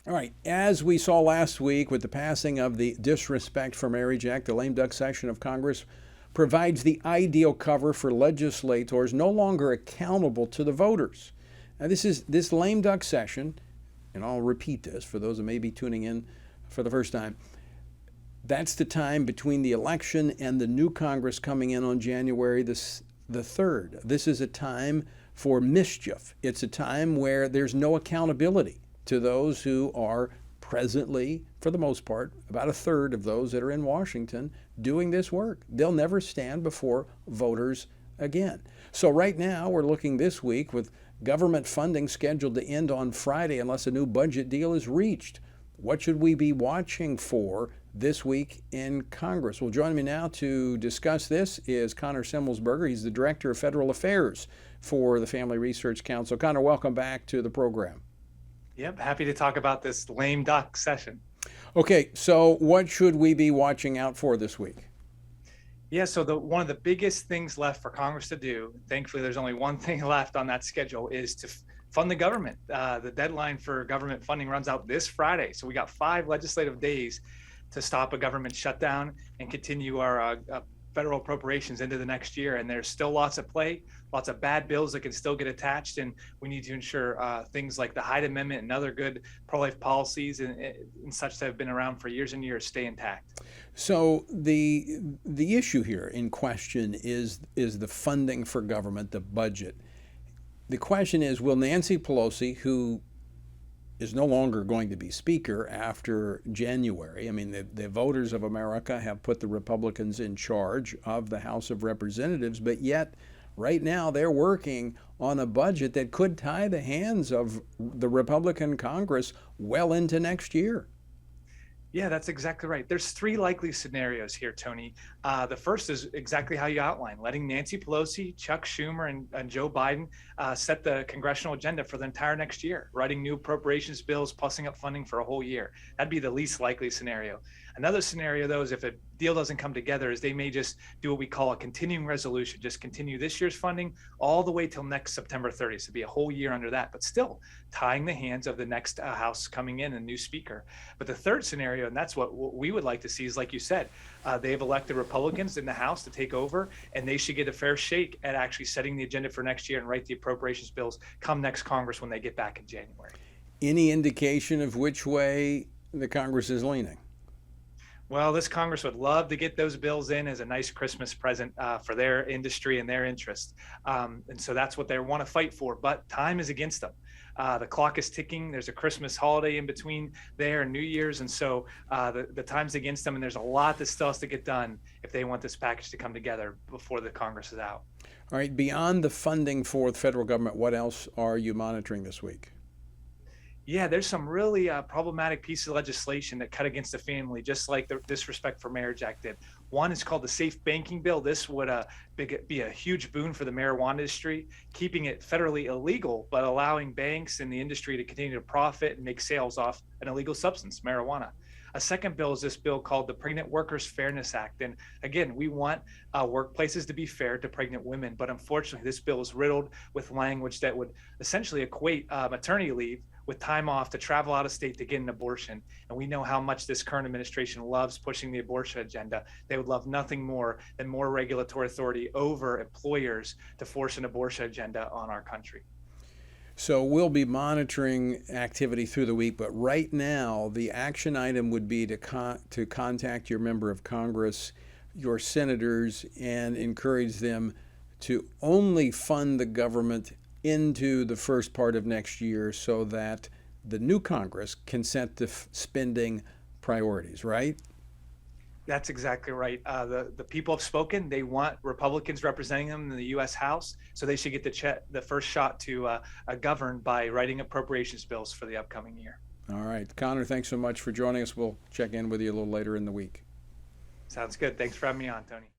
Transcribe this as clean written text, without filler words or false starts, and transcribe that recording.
All right, as we saw last week with the passing of the Disrespect for Marriage Act, the lame duck session of Congress provides the ideal cover for legislators no longer accountable to the voters. Now, this lame duck session, and I'll repeat this for those who may be tuning in for the first time. That's the time between the election and the new Congress coming in on January the 3rd. This is a time for mischief. It's a time where there's no accountability to those who are presently, for the most part, about a third of those that are in Washington doing this work. They'll never stand before voters again. So right now we're looking this week with government funding scheduled to end on Friday unless a new budget deal is reached. What should we be watching for this week in Congress? Well, joining me now to discuss this is Connor Semelsberger. He's the Director of Federal Affairs for the Family Research Council. Connor, welcome back to the program. Yep, happy to talk about this lame duck session. Okay, so what should we be watching out for this week? Yeah, so one of the biggest things left for Congress to do, thankfully there's only one thing left on that schedule, is to fund the government. The deadline for government funding runs out this Friday. So we got 5 legislative days to stop a government shutdown and continue our federal appropriations into the next year. And there's still lots at play, lots of bad bills that can still get attached. And we need to ensure things like the Hyde Amendment and other good pro-life policies and such that have been around for years and years stay intact. So the issue here in question is the funding for government, the budget. The question is, will Nancy Pelosi, who is no longer going to be Speaker after January. I mean, the voters of America have put the Republicans in charge of the House of Representatives, but yet right now they're working on a budget that could tie the hands of the Republican Congress well into next year. Yeah, that's exactly right. There's 3 likely scenarios here, Tony. The first is exactly how you outlined, letting Nancy Pelosi, Chuck Schumer, and Joe Biden set the congressional agenda for the entire next year, writing new appropriations bills, plussing up funding for a whole year. That'd be the least likely scenario. Another scenario, though, is if a deal doesn't come together, is they may just do what we call a continuing resolution, just continue this year's funding all the way till next September 30th. So be a whole year under that, but still tying the hands of the next House coming in and new Speaker. But the third scenario, and that's what we would like to see, is like you said, they've elected Republicans in the House to take over, and they should get a fair shake at actually setting the agenda for next year and write the appropriations bills come next Congress when they get back in January. Any indication of which way the Congress is leaning? Well, this Congress would love to get those bills in as a nice Christmas present for their industry and their interest. And so that's what they want to fight for. But time is against them. The clock is ticking. There's a Christmas holiday in between there and New Year's. And so the time's against them. And there's a lot that still has to get done if they want this package to come together before the Congress is out. All right. Beyond the funding for the federal government, what else are you monitoring this week? Yeah, there's some really problematic pieces of legislation that cut against the family, just like the Disrespect for Marriage Act did. One is called the Safe Banking Bill. This would be a huge boon for the marijuana industry, keeping it federally illegal, but allowing banks and the industry to continue to profit and make sales off an illegal substance, marijuana. A second bill is this bill called the Pregnant Workers Fairness Act. And again, we want workplaces to be fair to pregnant women, but unfortunately, this bill is riddled with language that would essentially equate maternity leave with time off to travel out of state to get an abortion. And we know how much this current administration loves pushing the abortion agenda. They would love nothing more than more regulatory authority over employers to force an abortion agenda on our country. So we'll be monitoring activity through the week, but right now the action item would be to contact your member of Congress, your senators, and encourage them to only fund the government into the first part of next year so that the new Congress can set the spending priorities, right? That's exactly right. The people have spoken. They want Republicans representing them in the U.S. House, so they should get the first shot to govern by writing appropriations bills for the upcoming year. All right. Connor, thanks so much for joining us. We'll check in with you a little later in the week. Sounds good. Thanks for having me on, Tony.